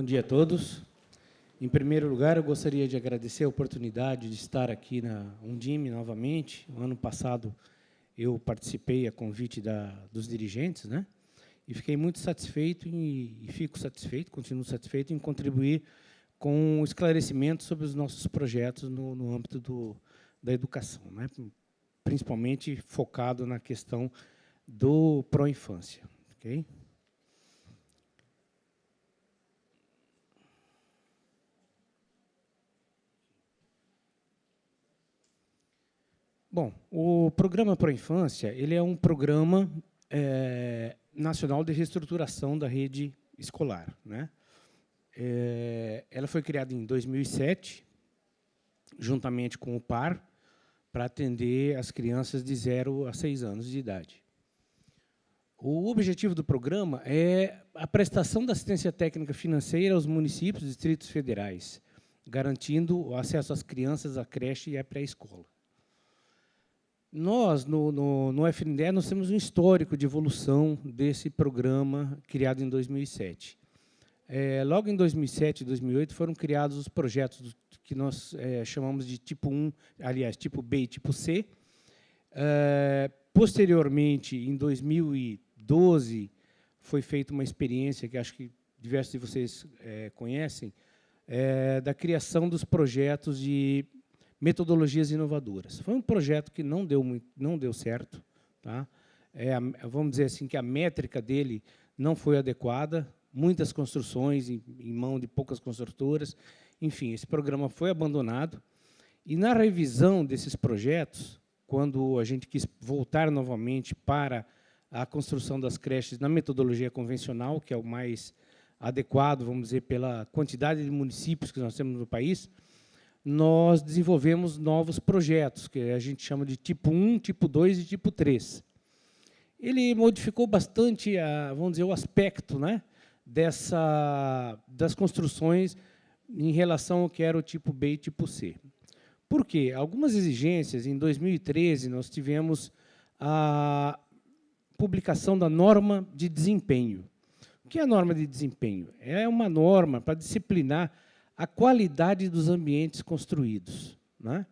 Bom dia a todos. Em primeiro lugar, eu gostaria de agradecer a oportunidade de estar aqui na Undime novamente. No ano passado, eu participei a convite dos dirigentes, né? E fiquei muito satisfeito e fico satisfeito, continuo satisfeito em contribuir com o esclarecimento sobre os nossos projetos no âmbito da educação, né? Principalmente focado na questão do pró-infância. Okay? Bom, o Programa Pró-Infância, ele é um programa nacional de reestruturação da rede escolar, né? Ela foi criada em 2007, juntamente com o PAR, para atender as crianças de 0 a 6 anos de idade. O objetivo do programa é a prestação da assistência técnica financeira aos municípios e distritos federais, garantindo o acesso às crianças à creche e à pré-escola. Nós, no FNDE, nós temos um histórico de evolução desse programa criado em 2007. Logo em 2007 e 2008 foram criados os projetos que nós chamamos de tipo 1, aliás, tipo B e tipo C. Posteriormente, em 2012, foi feita uma experiência que acho que diversos de vocês conhecem, da criação dos projetos de metodologias inovadoras. Foi um projeto que não deu certo, tá? Vamos dizer assim que a métrica dele não foi adequada, muitas construções em mão de poucas construtoras, enfim, esse programa foi abandonado. E na revisão desses projetos, quando a gente quis voltar novamente para a construção das creches na metodologia convencional, que é o mais adequado, vamos dizer, pela quantidade de municípios que nós temos no país, nós desenvolvemos novos projetos, que a gente chama de tipo 1, tipo 2 e tipo 3. Ele modificou bastante, vamos dizer, o aspecto, né, das construções em relação ao que era o tipo B e tipo C. Por quê? Algumas exigências, em 2013, nós tivemos a publicação da norma de desempenho. O que é a norma de desempenho? É uma norma para disciplinar a qualidade dos ambientes construídos, né?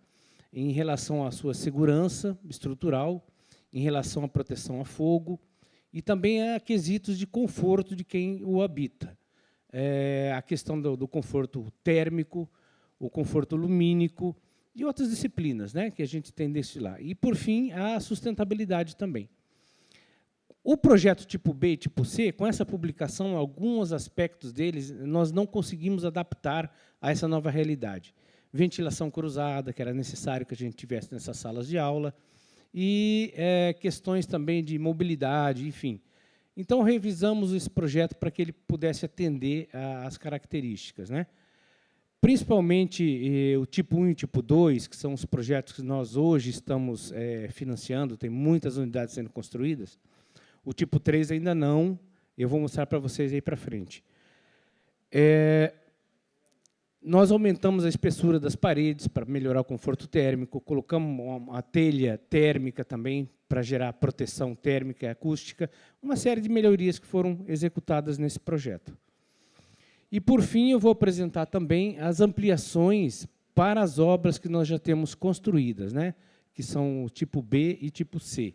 Em relação à sua segurança estrutural, em relação à proteção a fogo e também a quesitos de conforto de quem o habita. A questão do conforto térmico, o conforto lumínico e outras disciplinas, né, que a gente tem desse lá. E, por fim, a sustentabilidade também. O projeto tipo B e tipo C, com essa publicação, alguns aspectos deles nós não conseguimos adaptar a essa nova realidade. Ventilação cruzada, que era necessário que a gente tivesse nessas salas de aula, e questões também de mobilidade, enfim. Então, revisamos esse projeto para que ele pudesse atender às características, né? Principalmente o tipo 1 e o tipo 2, que são os projetos que nós hoje estamos financiando, tem muitas unidades sendo construídas. O tipo 3 ainda não, eu vou mostrar para vocês aí para frente. Nós aumentamos a espessura das paredes para melhorar o conforto térmico, colocamos uma telha térmica também para gerar proteção térmica e acústica, uma série de melhorias que foram executadas nesse projeto. E, por fim, eu vou apresentar também as ampliações para as obras que nós já temos construídas, né, que são o tipo B e tipo C.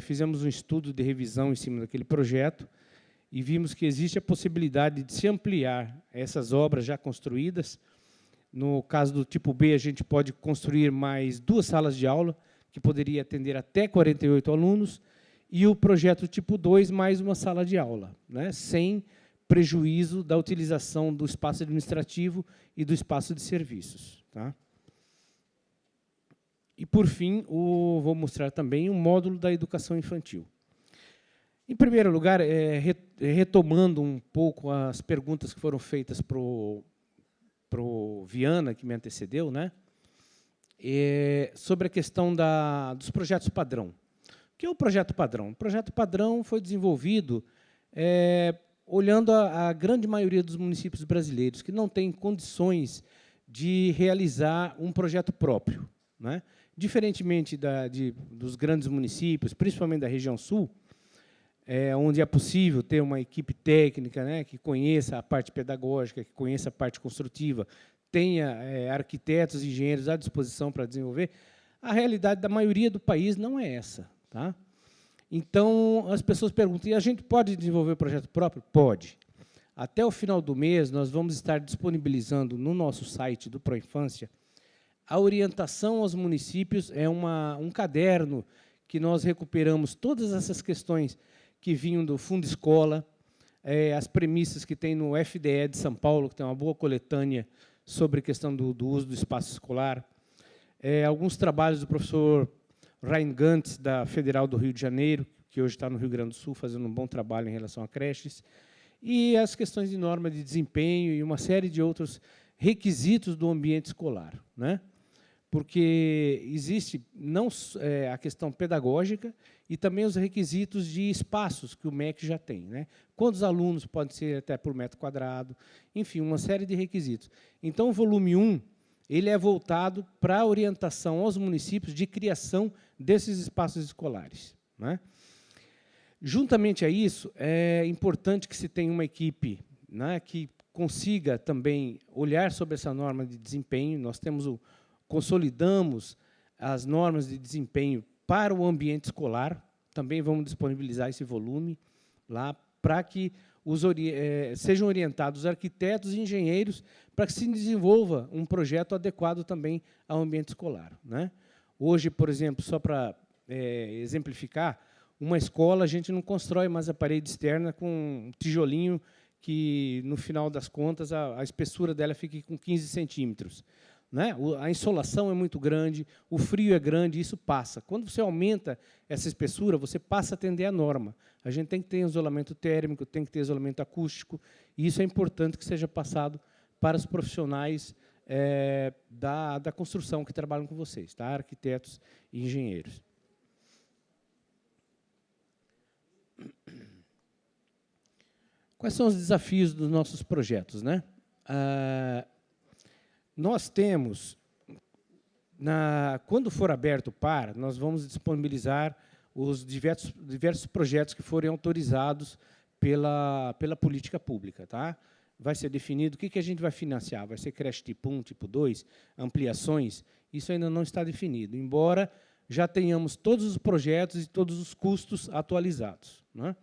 Fizemos um estudo de revisão em cima daquele projeto e vimos que existe a possibilidade de se ampliar essas obras já construídas. No caso do tipo B, a gente pode construir mais 2 salas de aula, que poderia atender até 48 alunos, e o projeto tipo 2, mais uma sala de aula, né, sem prejuízo da utilização do espaço administrativo e do espaço de serviços. Tá? E, por fim, vou mostrar também o módulo da educação infantil. Em primeiro lugar, retomando um pouco as perguntas que foram feitas para o Viana, que me antecedeu, né, sobre a questão dos projetos padrão. O que é o projeto padrão? O projeto padrão foi desenvolvido olhando a grande maioria dos municípios brasileiros, que não têm condições de realizar um projeto próprio, né? Diferentemente dos grandes municípios, principalmente da região sul, onde é possível ter uma equipe técnica, né, que conheça a parte pedagógica, que conheça a parte construtiva, tenha arquitetos e engenheiros à disposição para desenvolver, a realidade da maioria do país não é essa. Tá? Então, as pessoas perguntam, e a gente pode desenvolver o projeto próprio? Pode. Até o final do mês, nós vamos estar disponibilizando no nosso site do Proinfância a orientação aos municípios, um caderno que nós recuperamos todas essas questões que vinham do Fundo Escola, as premissas que tem no FDE de São Paulo, que tem uma boa coletânea sobre a questão do uso do espaço escolar, alguns trabalhos do professor Ryan Gantz, da Federal do Rio de Janeiro, que hoje está no Rio Grande do Sul, fazendo um bom trabalho em relação a creches, e as questões de norma de desempenho e uma série de outros requisitos do ambiente escolar, né? Porque existe não a questão pedagógica e também os requisitos de espaços que o MEC já tem, né? Quantos alunos podem ser até por metro quadrado, enfim, uma série de requisitos. Então, o volume 1, ele é voltado para a orientação aos municípios de criação desses espaços escolares, né? Juntamente a isso, é importante que se tenha uma equipe, né, que consiga também olhar sobre essa norma de desempenho. Nós consolidamos as normas de desempenho para o ambiente escolar, também vamos disponibilizar esse volume lá, para que sejam orientados arquitetos e engenheiros para que se desenvolva um projeto adequado também ao ambiente escolar, né? Hoje, por exemplo, só para exemplificar, uma escola a gente não constrói mais a parede externa com um tijolinho que, no final das contas, a espessura dela fique com 15 centímetros. Né? A insolação é muito grande, o frio é grande, isso passa. Quando você aumenta essa espessura, você passa a atender à norma. A gente tem que ter isolamento térmico, tem que ter isolamento acústico, e isso é importante que seja passado para os profissionais da construção que trabalham com vocês, tá? Arquitetos e engenheiros. Quais são os desafios dos nossos projetos, né? Nós temos, quando for aberto o PAR, nós vamos disponibilizar os diversos projetos que forem autorizados pela política pública. Tá? Vai ser definido o que a gente vai financiar. Vai ser creche tipo 1, tipo 2, ampliações? Isso ainda não está definido, embora já tenhamos todos os projetos e todos os custos atualizados. Né?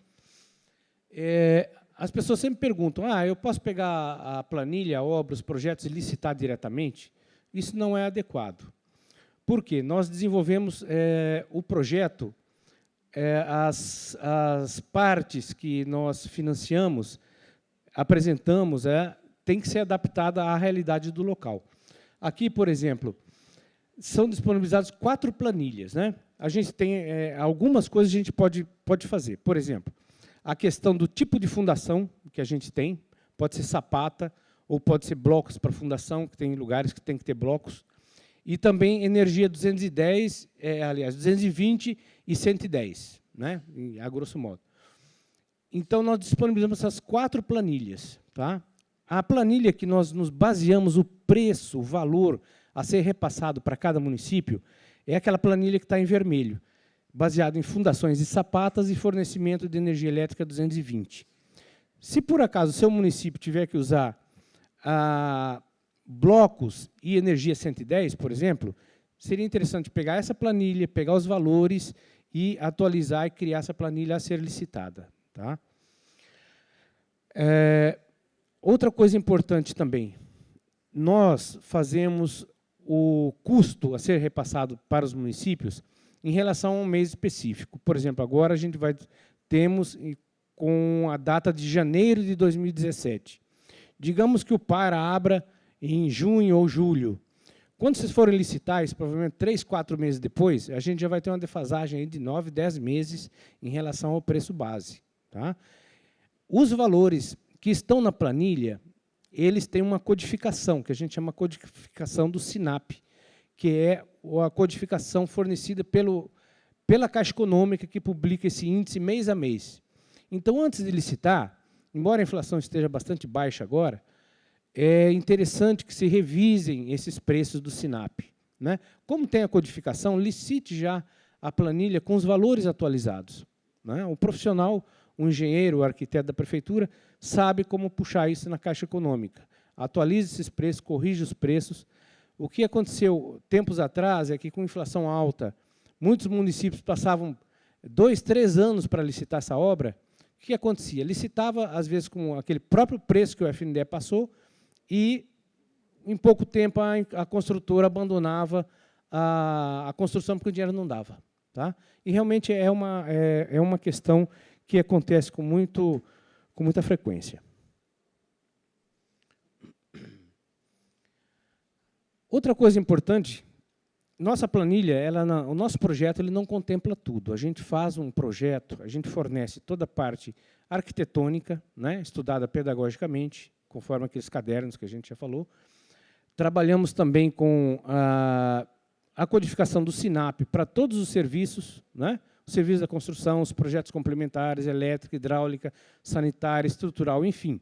As pessoas sempre perguntam, eu posso pegar a planilha, a obra, os projetos e licitar diretamente? Isso não é adequado. Por quê? Nós desenvolvemos o projeto, as partes que nós financiamos, apresentamos, tem que ser adaptada à realidade do local. Aqui, por exemplo, são disponibilizadas 4 planilhas. Né? A gente tem algumas coisas que a gente pode fazer. Por exemplo, a questão do tipo de fundação que a gente tem, pode ser sapata ou pode ser blocos para fundação, que tem lugares que tem que ter blocos, e também energia 210, aliás, 220 e 110, né, a grosso modo. Então, nós disponibilizamos essas 4 planilhas. Tá? A planilha que nós nos baseamos, o preço, o valor a ser repassado para cada município, é aquela planilha que está em vermelho, baseado em fundações e sapatas e fornecimento de energia elétrica 220. Se, por acaso, o seu município tiver que usar blocos e energia 110, por exemplo, seria interessante pegar essa planilha, pegar os valores e atualizar e criar essa planilha a ser licitada. Tá? Outra coisa importante também, nós fazemos o custo a ser repassado para os municípios em relação a um mês específico. Por exemplo, agora a gente temos com a data de janeiro de 2017. Digamos que o PAR abra em junho ou julho. Quando vocês forem licitar, isso provavelmente 3, 4 meses depois, a gente já vai ter uma defasagem aí de 9, 10 meses em relação ao preço base. Tá? Os valores que estão na planilha, eles têm uma codificação, que a gente chama codificação do SINAP, que é a codificação fornecida pela Caixa Econômica, que publica esse índice mês a mês. Então, antes de licitar, embora a inflação esteja bastante baixa agora, é interessante que se revisem esses preços do SINAP. Né? Como tem a codificação, licite já a planilha com os valores atualizados. né? O profissional, o engenheiro, o arquiteto da prefeitura, sabe como puxar isso na Caixa Econômica. Atualiza esses preços, corrige os preços. O que aconteceu tempos atrás é que, com inflação alta, muitos municípios passavam 2, 3 anos para licitar essa obra. O que acontecia? Licitava, às vezes, com aquele próprio preço que o FNDE passou e, em pouco tempo, a construtora abandonava a construção porque o dinheiro não dava. Tá? E, realmente, é uma questão que acontece com muita frequência. Outra coisa importante, nossa planilha, o nosso projeto ele não contempla tudo. A gente faz um projeto, a gente fornece toda a parte arquitetônica, né, estudada pedagogicamente, conforme aqueles cadernos que a gente já falou. Trabalhamos também com a codificação do SINAP para todos os serviços, né, o serviço da construção, os projetos complementares, elétrica, hidráulica, sanitária, estrutural, enfim.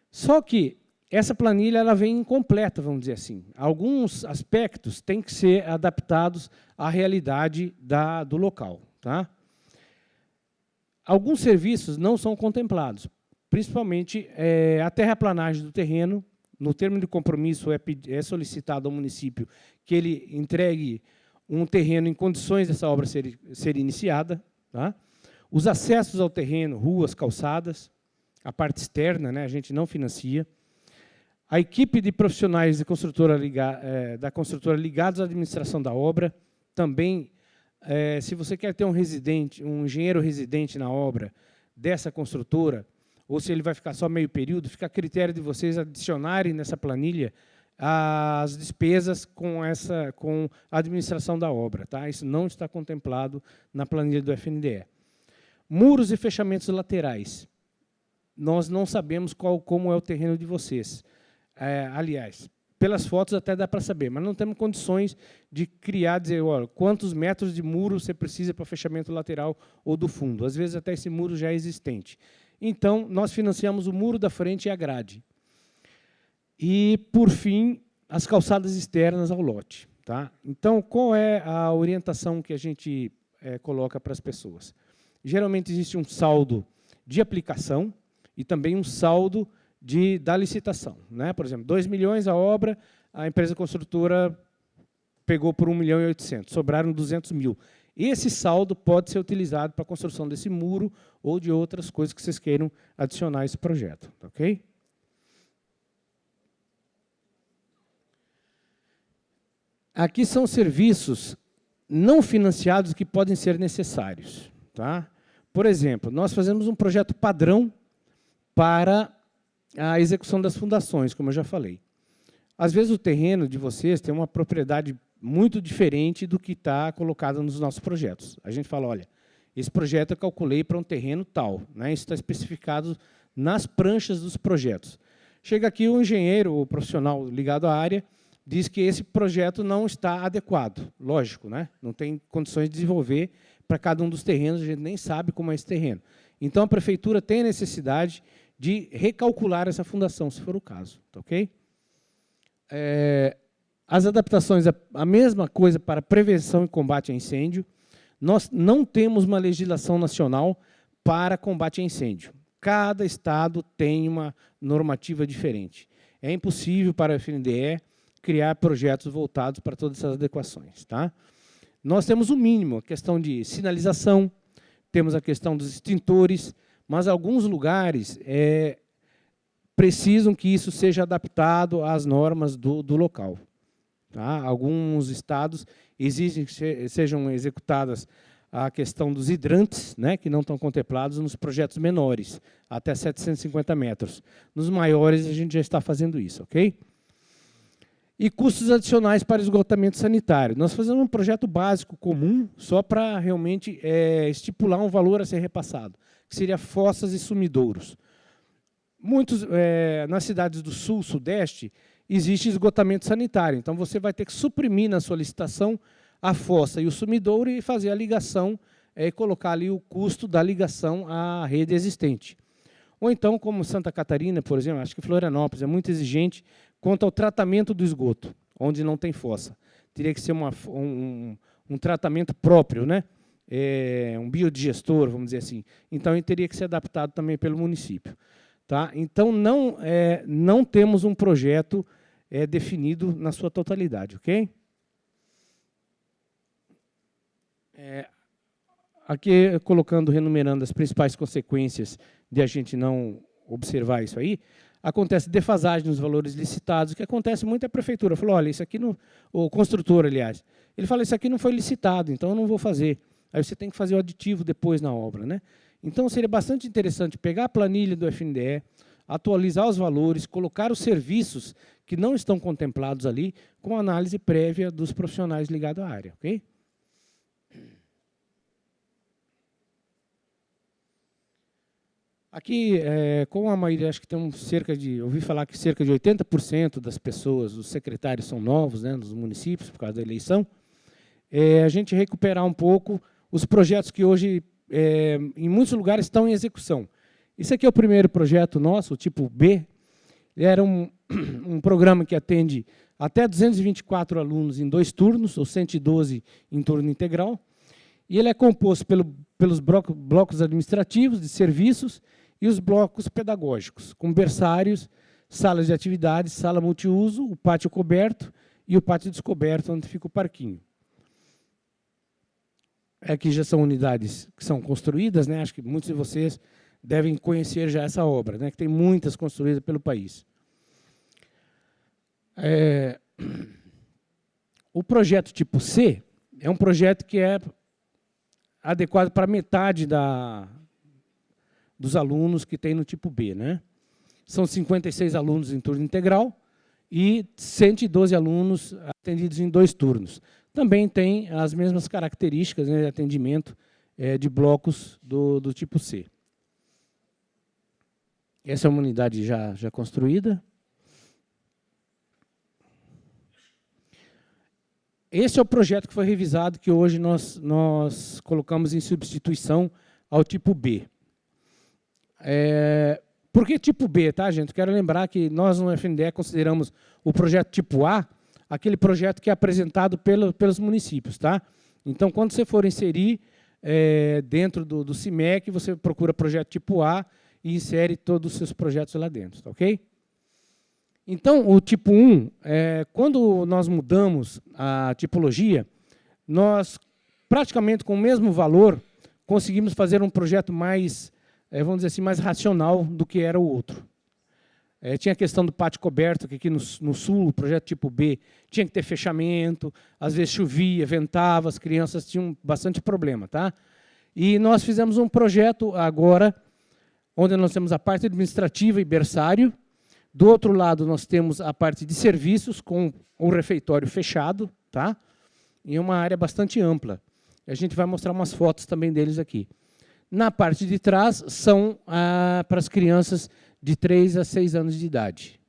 Só que essa planilha ela vem incompleta, vamos dizer assim. Alguns aspectos têm que ser adaptados à realidade do local. Tá? Alguns serviços não são contemplados, principalmente a terraplanagem do terreno. No termo de compromisso é solicitado ao município que ele entregue um terreno em condições dessa obra ser iniciada. Tá? Os acessos ao terreno, ruas, calçadas, a parte externa, né, a gente não financia. A equipe de profissionais da construtora ligados à administração da obra, também, se você quer ter um engenheiro residente na obra dessa construtora, ou se ele vai ficar só meio período, fica a critério de vocês adicionarem nessa planilha as despesas com a administração da obra. Tá? Isso não está contemplado na planilha do FNDE. Muros e fechamentos laterais. Nós não sabemos como é o terreno de vocês. Aliás, pelas fotos até dá para saber, mas não temos condições de dizer, olha, quantos metros de muro você precisa para fechamento lateral ou do fundo. Às vezes, até esse muro já é existente. Então, nós financiamos o muro da frente e a grade. E, por fim, as calçadas externas ao lote. Tá? Então, qual é a orientação que a gente coloca para as pessoas? Geralmente, existe um saldo de aplicação e também um saldo da licitação. Né? Por exemplo, 2 milhões a obra, a empresa construtora pegou por 1,8 milhão, sobraram 200 mil. Esse saldo pode ser utilizado para a construção desse muro ou de outras coisas que vocês queiram adicionar a esse projeto. Ok? Aqui são serviços não financiados que podem ser necessários. Tá? Por exemplo, nós fazemos um projeto padrão para a execução das fundações, como eu já falei. Às vezes, o terreno de vocês tem uma propriedade muito diferente do que está colocado nos nossos projetos. A gente fala, olha, esse projeto eu calculei para um terreno tal. Né? Isso está especificado nas pranchas dos projetos. Chega aqui o engenheiro, o profissional ligado à área, diz que esse projeto não está adequado. Lógico, né? Não tem condições de desenvolver para cada um dos terrenos, a gente nem sabe como é esse terreno. Então, a prefeitura tem a necessidade de recalcular essa fundação, se for o caso. Tá, ok? As adaptações, a mesma coisa para prevenção e combate a incêndio. Nós não temos uma legislação nacional para combate a incêndio. Cada estado tem uma normativa diferente. É impossível para a FNDE criar projetos voltados para todas essas adequações. Tá? Nós temos o mínimo, a questão de sinalização, temos a questão dos extintores, mas alguns lugares precisam que isso seja adaptado às normas do local. Tá? Alguns estados exigem que sejam executadas a questão dos hidrantes, né, que não estão contemplados nos projetos menores, até 750 metros. Nos maiores, a gente já está fazendo isso. Ok? E custos adicionais para esgotamento sanitário. Nós fazemos um projeto básico comum, só para realmente estipular um valor a ser repassado, que seria fossas e sumidouros. Nas cidades do sul, sudeste, existe esgotamento sanitário. Então, você vai ter que suprimir na sua licitação a fossa e o sumidouro e fazer a ligação, e colocar ali o custo da ligação à rede existente. Ou então, como Santa Catarina, por exemplo, acho que Florianópolis é muito exigente quanto ao tratamento do esgoto, onde não tem fossa. Teria que ser um tratamento próprio, né? um biodigestor, vamos dizer assim. Então, ele teria que ser adaptado também pelo município. Tá? Então, não temos um projeto definido na sua totalidade, ok? Aqui, colocando, renumerando as principais consequências de a gente não observar isso aí, acontece defasagem nos valores licitados. O que acontece muito é a prefeitura falou, olha, isso aqui não... O construtor, aliás, ele fala, isso aqui não foi licitado, então eu não vou fazer. Aí você tem que fazer o aditivo depois na obra, né? Então, seria bastante interessante pegar a planilha do FNDE, atualizar os valores, colocar os serviços que não estão contemplados ali, com análise prévia dos profissionais ligados à área, ok? Aqui, com a maioria, acho que tem cerca de, ouvi falar que cerca de 80% das pessoas, os secretários são novos, né, nos municípios, por causa da eleição, a gente recuperar um pouco os projetos que hoje, em muitos lugares, estão em execução. Esse aqui é o primeiro projeto nosso, o tipo B. Ele era um programa que atende até 224 alunos em 2 turnos, ou 112 em turno integral. E ele é composto pelos blocos administrativos, de serviços, e os blocos pedagógicos, com berçários, salas de atividades, sala multiuso, o pátio coberto e o pátio descoberto, onde fica o parquinho. Aqui já são unidades que são construídas, né? Acho que muitos de vocês devem conhecer já essa obra, né? Que tem muitas construídas pelo país. O projeto tipo C é um projeto que é adequado para metade dos alunos que tem no tipo B, né? São 56 alunos em turno integral e 112 alunos atendidos em 2 turnos. Também tem as mesmas características, né, de atendimento de blocos do tipo C. Essa é uma unidade já construída. Esse é o projeto que foi revisado, que hoje nós colocamos em substituição ao tipo B. Por que tipo B, tá, gente? Quero lembrar que nós no FNDE consideramos o projeto tipo A aquele projeto que é apresentado pelos municípios, tá? Então, quando você for inserir dentro do CIMEC, você procura projeto tipo A e insere todos os seus projetos lá dentro, tá, ok? Então, o tipo 1, quando nós mudamos a tipologia, nós, praticamente com o mesmo valor, conseguimos fazer um projeto mais, vamos dizer assim, mais racional do que era o outro. Tinha a questão do pátio coberto, que aqui no sul, o projeto tipo B, tinha que ter fechamento, às vezes chovia, ventava, as crianças tinham bastante problema, tá? E nós fizemos um projeto agora, onde nós temos a parte administrativa e berçário. Do outro lado, nós temos a parte de serviços, com o refeitório fechado, tá? Em uma área bastante ampla. A gente vai mostrar umas fotos também deles aqui. Na parte de trás, são para as crianças de 3 a 6 anos de idade,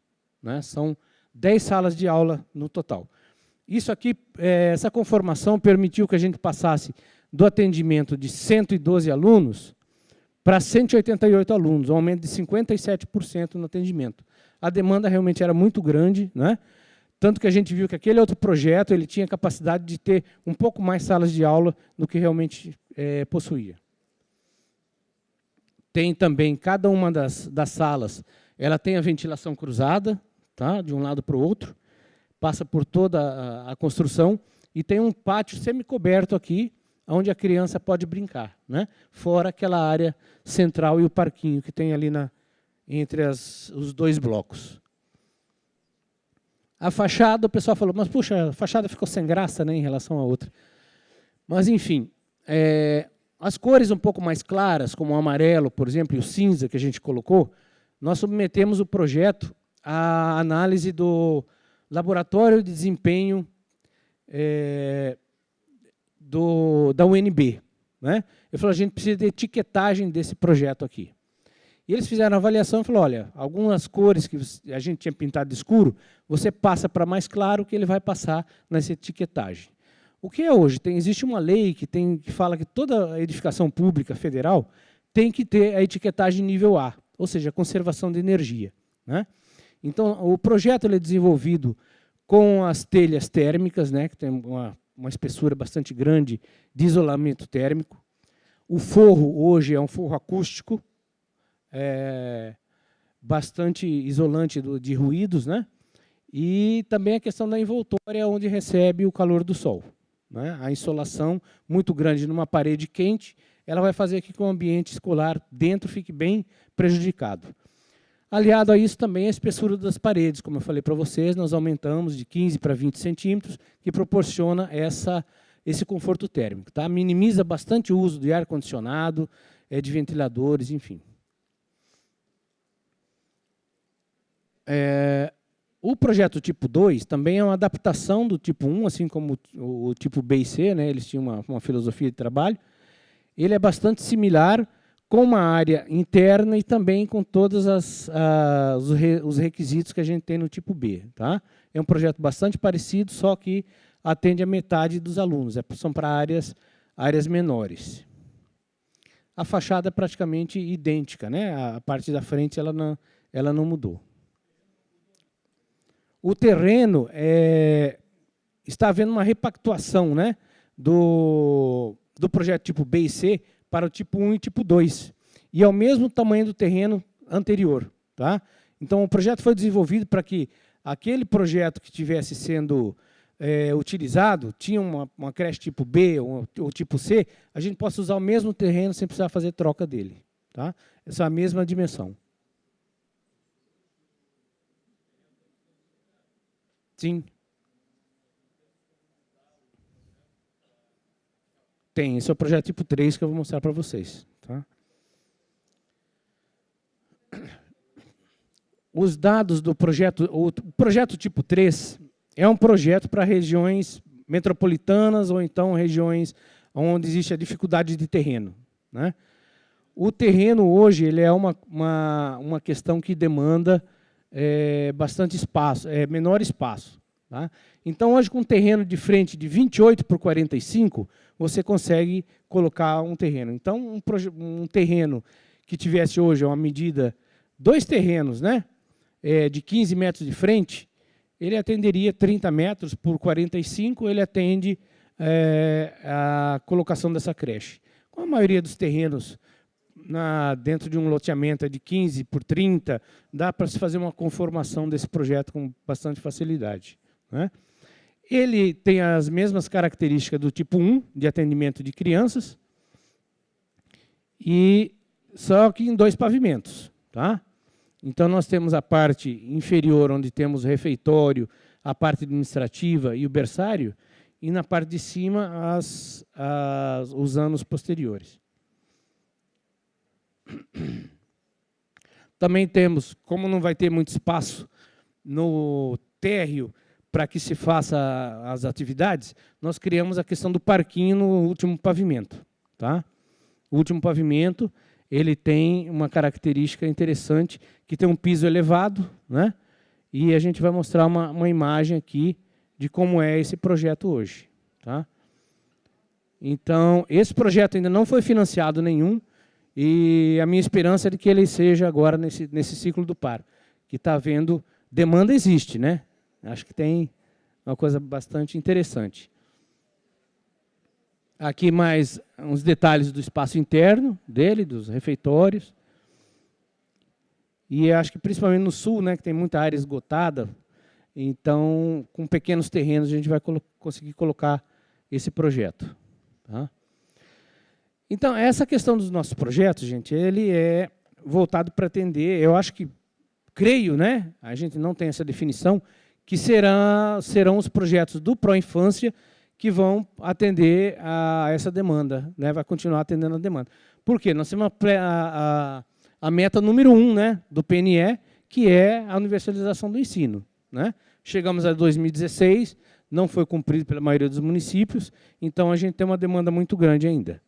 né? São 10 salas de aula no total. Isso aqui, essa conformação permitiu que a gente passasse do atendimento de 112 alunos para 188 alunos, um aumento de 57% no atendimento. A demanda realmente era muito grande, né? Tanto que a gente viu que aquele outro projeto ele tinha capacidade de ter um pouco mais salas de aula do que realmente possuía. Tem também, cada uma das salas, ela tem a ventilação cruzada, tá? De um lado para o outro, passa por toda a construção, e tem um pátio semicoberto aqui, onde a criança pode brincar, né? Fora aquela área central e o parquinho que tem ali entre os 2 blocos. A fachada, o pessoal falou, mas puxa, a fachada ficou sem graça, né, em relação à outra. Mas, enfim, as cores um pouco mais claras, como o amarelo, por exemplo, e o cinza que a gente colocou, nós submetemos o projeto à análise do Laboratório de Desempenho da UNB, né? Eu falei, a gente precisa de etiquetagem desse projeto aqui. E eles fizeram a avaliação e falaram, olha, algumas cores que a gente tinha pintado de escuro, você passa para mais claro que ele vai passar nessa etiquetagem. O que é hoje? Existe uma lei que fala que toda edificação pública federal tem que ter a etiquetagem nível A, ou seja, conservação de energia, né? Então, o projeto ele é desenvolvido com as telhas térmicas, né, que tem uma espessura bastante grande de isolamento térmico. O forro hoje é um forro acústico, bastante isolante de ruídos, né? E também a questão da envoltória, onde recebe o calor do sol, né? A insolação muito grande numa parede quente, ela vai fazer com que o ambiente escolar dentro fique bem prejudicado. Aliado a isso também a espessura das paredes, como eu falei para vocês, nós aumentamos de 15 para 20 centímetros, que proporciona esse conforto térmico. Tá? Minimiza bastante o uso de ar-condicionado, de ventiladores, enfim. O projeto tipo 2 também é uma adaptação do tipo 1, assim como o tipo B e C, né? Eles tinham uma filosofia de trabalho. Ele é bastante similar, com uma área interna e também com todos os requisitos que a gente tem no tipo B. Tá? É um projeto bastante parecido, só que atende a metade dos alunos, são para áreas menores. A fachada é praticamente idêntica, né? A parte da frente ela não mudou. O terreno, está havendo uma repactuação, né, do projeto tipo B e C para o tipo 1 e tipo 2. E é o mesmo tamanho do terreno anterior. Tá? Então, o projeto foi desenvolvido para que aquele projeto que estivesse sendo utilizado, tinha uma creche tipo B ou tipo C, a gente possa usar o mesmo terreno sem precisar fazer troca dele. Tá? Essa é a mesma dimensão. Sim. Tem, esse é o projeto tipo 3 que eu vou mostrar para vocês. Tá? Os dados do projeto, o projeto tipo 3 é um projeto para regiões metropolitanas ou então regiões onde existe a dificuldade de terreno. Né? O terreno hoje ele é uma questão que demanda bastante espaço, menor espaço. Tá? Então, hoje, com um terreno de frente de 28 por 45, você consegue colocar um terreno. Então, um terreno que tivesse hoje uma medida, 2 terrenos, né, de 15 metros de frente, ele atenderia 30 metros por 45, ele atende a colocação dessa creche. Com a maioria dos terrenos dentro de um loteamento de 15 por 30, dá para se fazer uma conformação desse projeto com bastante facilidade. Né? Ele tem as mesmas características do tipo 1, de atendimento de crianças, e só que em 2 pavimentos. Tá? Então, nós temos a parte inferior, onde temos o refeitório, a parte administrativa e o berçário, e na parte de cima, os anos posteriores. Também temos, como não vai ter muito espaço no térreo para que se faça as atividades, nós criamos a questão do parquinho no último pavimento. Tá? O último pavimento ele tem uma característica interessante, que tem um piso elevado, né? E a gente vai mostrar uma imagem aqui de como é esse projeto hoje. Tá? Então, esse projeto ainda não foi financiado nenhum, e a minha esperança é de que ele seja agora nesse ciclo do par, que está havendo, demanda existe, né? Acho que tem uma coisa bastante interessante. Aqui mais uns detalhes do espaço interno dele, dos refeitórios. E acho que principalmente no sul, né, que tem muita área esgotada, então, com pequenos terrenos, a gente vai conseguir colocar esse projeto. Tá? Então, essa questão dos nossos projetos, gente, ele é voltado para atender, eu acho que, creio, né, a gente não tem essa definição, que serão os projetos do Proinfância que vão atender a essa demanda, né, vai continuar atendendo a demanda. Por quê? Nós temos a meta número 1, né, do PNE, que é a universalização do ensino. Né? Chegamos a 2016, não foi cumprido pela maioria dos municípios, então a gente tem uma demanda muito grande ainda.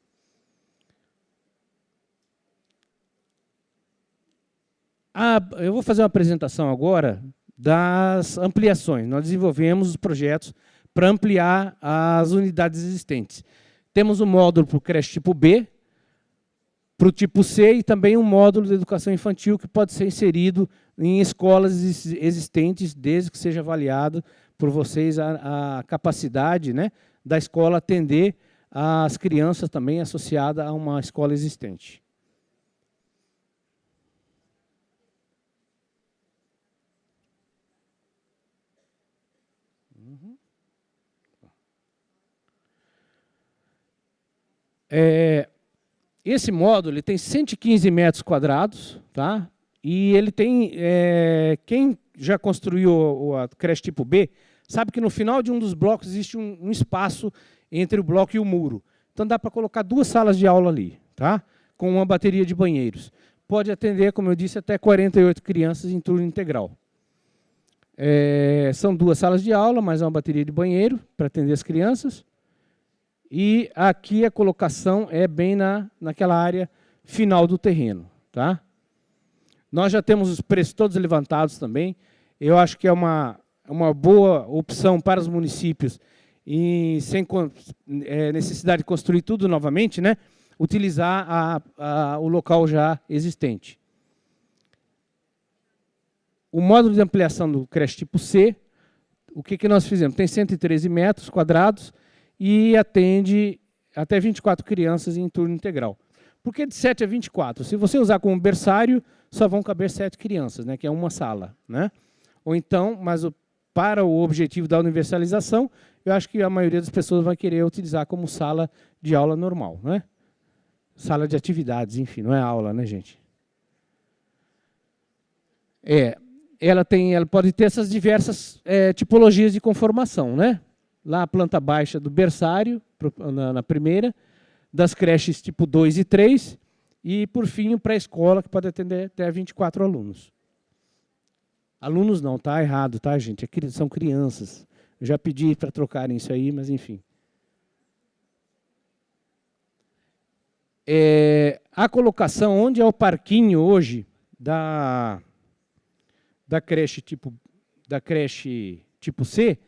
Eu vou fazer uma apresentação agora das ampliações. Nós desenvolvemos os projetos para ampliar as unidades existentes. Temos um módulo para o creche tipo B, para o tipo C e também um módulo de educação infantil que pode ser inserido em escolas existentes, desde que seja avaliado por vocês a capacidade, né, da escola atender as crianças também associadas a uma escola existente. Esse módulo ele tem 115 metros quadrados, tá? E ele tem, quem já construiu a creche tipo B, sabe que no final de um dos blocos existe um espaço entre o bloco e o muro. Então dá para colocar 2 salas de aula ali, tá? Com uma bateria de banheiros. Pode atender, como eu disse, até 48 crianças em turno integral. São 2 salas de aula, mais uma bateria de banheiro para atender as crianças. E aqui a colocação é bem naquela área final do terreno, tá? Nós já temos os preços todos levantados também. Eu acho que é uma boa opção para os municípios, e sem necessidade de construir tudo novamente, né? Utilizar o local já existente. O módulo de ampliação do creche tipo C, o que nós fizemos? Tem 113 metros quadrados e atende até 24 crianças em turno integral. Por que de 7 a 24? Se você usar como berçário, só vão caber 7 crianças, né? Que é uma sala, né? Ou então, mas para o objetivo da universalização, eu acho que a maioria das pessoas vai querer utilizar como sala de aula normal, né? Sala de atividades, enfim, não é aula, né, gente? Ela pode ter essas diversas tipologias de conformação, né? Lá a planta baixa do berçário, na primeira, das creches tipo 2 e 3, e, por fim, o pré-escola, que pode atender até 24 alunos. Alunos não, tá errado, tá, gente? São crianças. Eu já pedi para trocarem isso aí, mas enfim. A colocação, onde é o parquinho hoje da creche tipo C,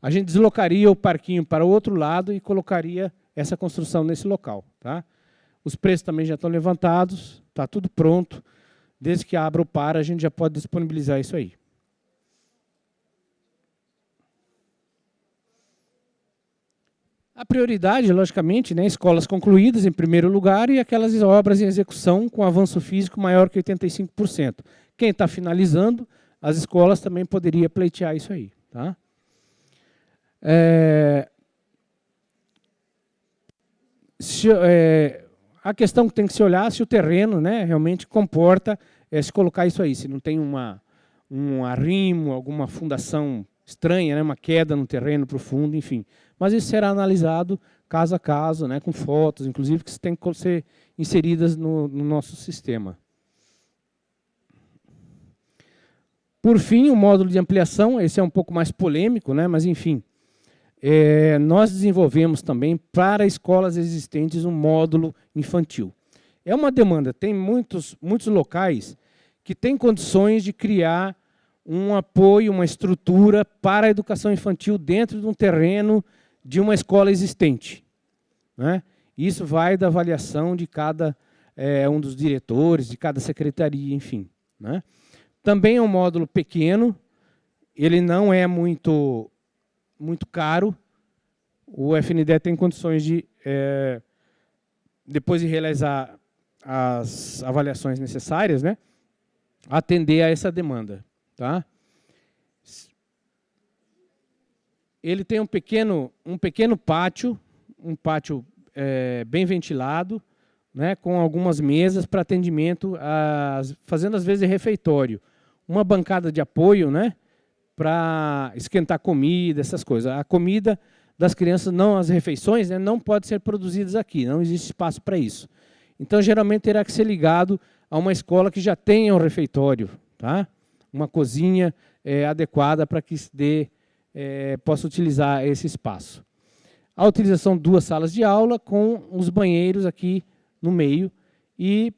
a gente deslocaria o parquinho para o outro lado e colocaria essa construção nesse local, tá? Os preços também já estão levantados, está tudo pronto. Desde que abra o par, a gente já pode disponibilizar isso aí. A prioridade, logicamente, né, escolas concluídas em primeiro lugar e aquelas obras em execução com avanço físico maior que 85%. Quem está finalizando, as escolas também poderiam pleitear isso aí, tá? A questão que tem que se olhar se o terreno, né, realmente comporta se colocar isso aí, se não tem um arrimo, alguma fundação estranha, né, uma queda no terreno profundo, enfim. Mas isso será analisado caso a caso, né, com fotos, inclusive, que têm que ser inseridas no nosso sistema. Por fim, o módulo de ampliação, esse é um pouco mais polêmico, né, mas, enfim, nós desenvolvemos também para escolas existentes um módulo infantil. É uma demanda, tem muitos locais que têm condições de criar um apoio, uma estrutura para a educação infantil dentro de um terreno de uma escola existente, né? Isso vai da avaliação de cada um dos diretores, de cada secretaria, enfim, né? Também é um módulo pequeno, ele não é muito caro. O FNDE tem condições de, depois de realizar as avaliações necessárias, né, atender a essa demanda, tá? Ele tem um pequeno pátio, bem ventilado, né, com algumas mesas para atendimento, fazendo às vezes refeitório. Uma bancada de apoio, né, para esquentar comida, essas coisas. A comida das crianças, as refeições, né, não pode ser produzidas aqui, não existe espaço para isso. Então, geralmente, terá que ser ligado a uma escola que já tenha um refeitório, tá? Uma cozinha adequada para que possa utilizar esse espaço. A utilização de 2 salas de aula com os banheiros aqui no meio, e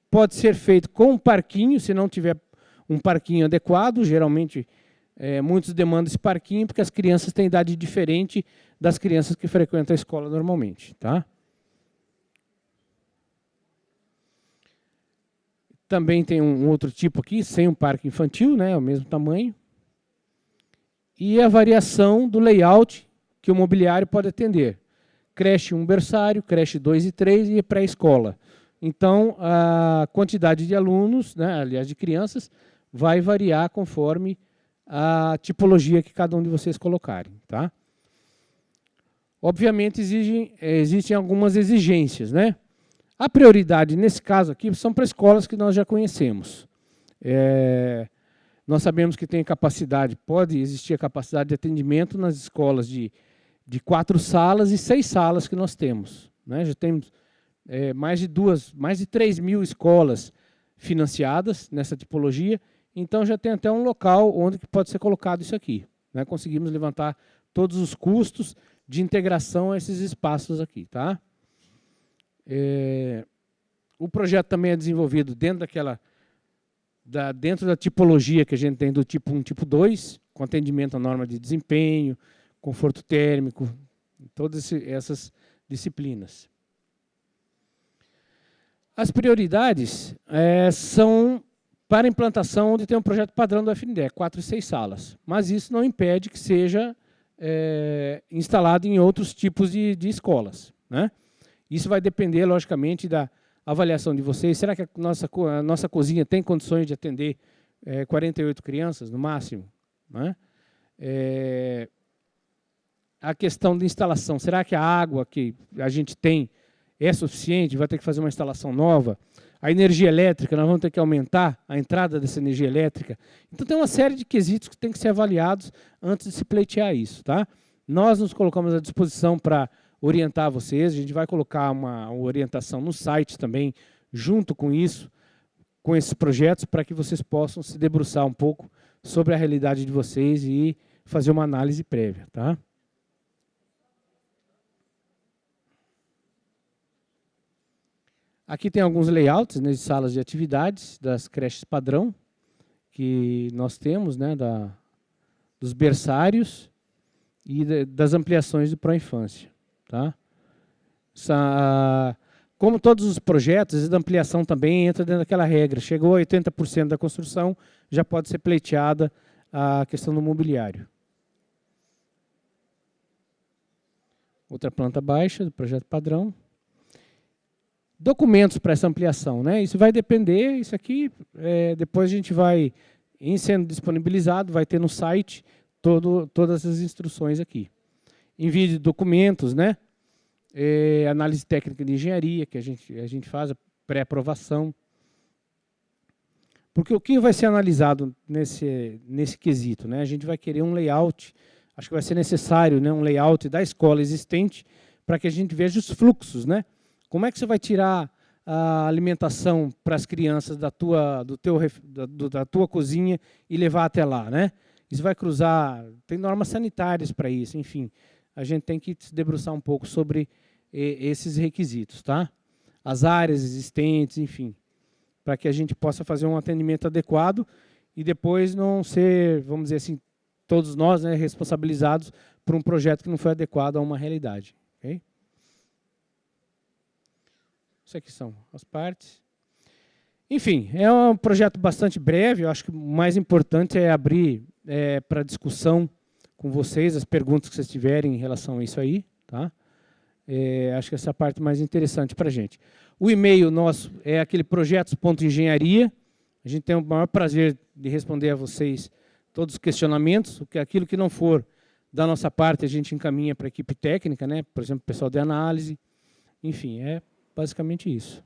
pode ser feito com um parquinho, se não tiver um parquinho adequado, geralmente muitos demandam esse parquinho, porque as crianças têm idade diferente das crianças que frequentam a escola normalmente, tá? Também tem um outro tipo aqui, sem um parque infantil, né, o mesmo tamanho. E a variação do layout que o mobiliário pode atender. Creche 1, berçário, creche 2 e 3 e pré-escola. Então, a quantidade de alunos, né, aliás, de crianças, vai variar conforme a tipologia que cada um de vocês colocarem. Tá? Obviamente, existem algumas exigências. Né? A prioridade, nesse caso aqui, são para escolas que nós já conhecemos. Nós sabemos que tem capacidade, pode existir a capacidade de atendimento nas escolas de 4 salas e 6 salas que nós temos. Né? Já temos mais de 3 mil escolas financiadas nessa tipologia, então já tem até um local onde pode ser colocado isso aqui. Né? Conseguimos levantar todos os custos de integração a esses espaços aqui. Tá? O projeto também é desenvolvido dentro da tipologia que a gente tem do tipo 1 tipo 2, com atendimento à norma de desempenho, conforto térmico, todas essas disciplinas. As prioridades são para implantação onde tem um projeto padrão do FNDE, 4 e 6 salas. Mas isso não impede que seja instalado em outros tipos de escolas. Né? Isso vai depender, logicamente, da avaliação de vocês. Será que a nossa cozinha tem condições de atender 48 crianças, no máximo? Né? A questão de instalação, será que a água que a gente tem é suficiente? Vai ter que fazer uma instalação nova? A energia elétrica, nós vamos ter que aumentar a entrada dessa energia elétrica? Então, tem uma série de quesitos que tem que ser avaliados antes de se pleitear isso. Tá? Nós nos colocamos à disposição para orientar vocês, a gente vai colocar uma orientação no site também, junto com isso, com esses projetos, para que vocês possam se debruçar um pouco sobre a realidade de vocês e fazer uma análise prévia. Tá? Aqui tem alguns layouts, né, de salas de atividades das creches padrão que nós temos, né, dos berçários e das ampliações do pró-infância. Tá? Como todos os projetos, a ampliação também entra dentro daquela regra. Chegou a 80% da construção, já pode ser pleiteada a questão do mobiliário. Outra planta baixa do projeto padrão. Documentos para essa ampliação, né? Isso vai depender, isso aqui, depois a gente vai, em sendo disponibilizado, vai ter no site todas as instruções aqui. Envio de documentos, né? Análise técnica de engenharia, que a gente faz, a pré-aprovação. Porque o que vai ser analisado nesse quesito? Né? A gente vai querer um layout, acho que vai ser necessário, né, um layout da escola existente, para que a gente veja os fluxos, né? Como é que você vai tirar a alimentação para as crianças da tua cozinha e levar até lá, né? Isso vai cruzar, tem normas sanitárias para isso, enfim. A gente tem que se debruçar um pouco sobre esses requisitos, tá? As áreas existentes, enfim, para que a gente possa fazer um atendimento adequado e depois não ser, vamos dizer assim, todos nós, né, responsabilizados por um projeto que não foi adequado a uma realidade. Okay? Isso aqui são as partes. Enfim, é um projeto bastante breve, eu acho que o mais importante é abrir para discussão com vocês, as perguntas que vocês tiverem em relação a isso aí. Tá? Acho que essa é a parte mais interessante para a gente. O e-mail nosso é aquele projetos.engenharia. A gente tem o maior prazer de responder a vocês todos os questionamentos, aquilo que não for da nossa parte, a gente encaminha para a equipe técnica, né? Por exemplo, o pessoal de análise. Enfim, é basicamente isso.